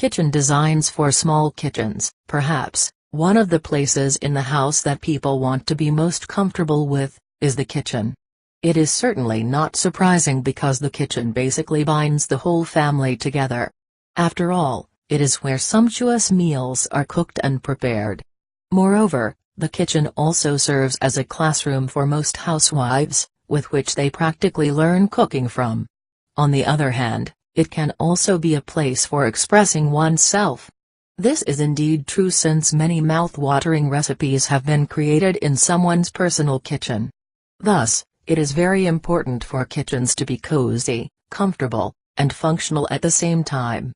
Kitchen designs for small kitchens. Perhaps, one of the places in the house that people want to be most comfortable with, is the kitchen. It is certainly not surprising because the kitchen basically binds the whole family together. After all, it is where sumptuous meals are cooked and prepared. Moreover, the kitchen also serves as a classroom for most housewives, with which they practically learn cooking from. On the other hand, it can also be a place for expressing oneself. This is indeed true since many mouth-watering recipes have been created in someone's personal kitchen. Thus, it is very important for kitchens to be cozy, comfortable, and functional at the same time.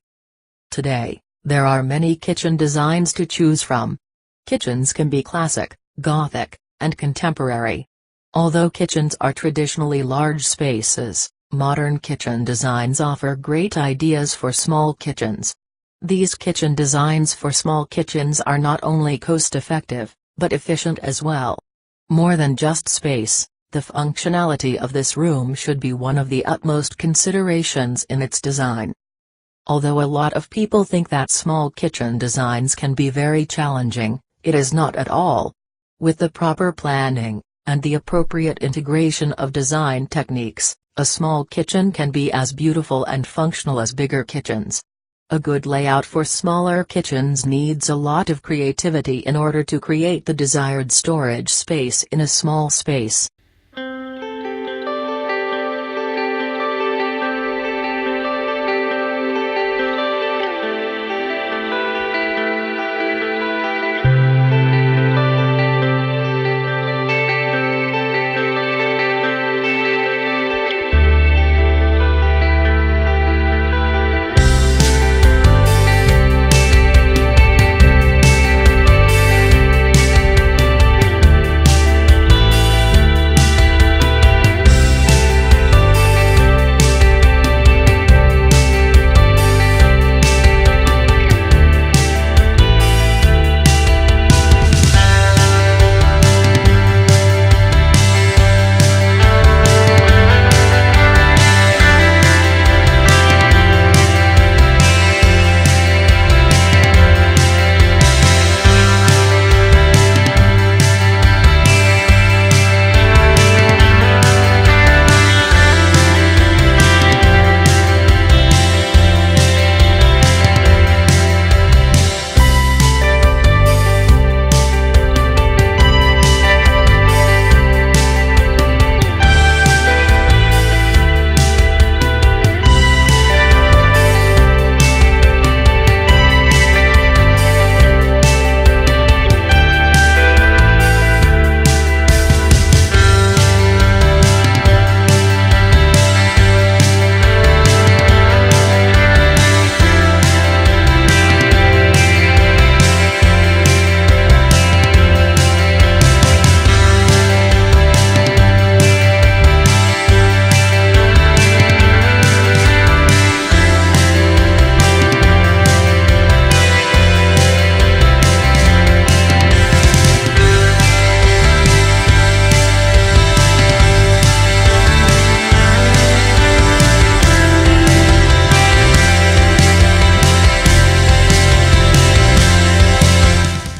Today, there are many kitchen designs to choose from. Kitchens can be classic, Gothic, and contemporary. Although kitchens are traditionally large spaces, modern kitchen designs offer great ideas for small kitchens. These kitchen designs for small kitchens are not only cost-effective, but efficient as well. More than just space, the functionality of this room should be one of the utmost considerations in its design. Although a lot of people think that small kitchen designs can be very challenging, it is not at all. With the proper planning, and the appropriate integration of design techniques, a small kitchen can be as beautiful and functional as bigger kitchens. A good layout for smaller kitchens needs a lot of creativity in order to create the desired storage space in a small space.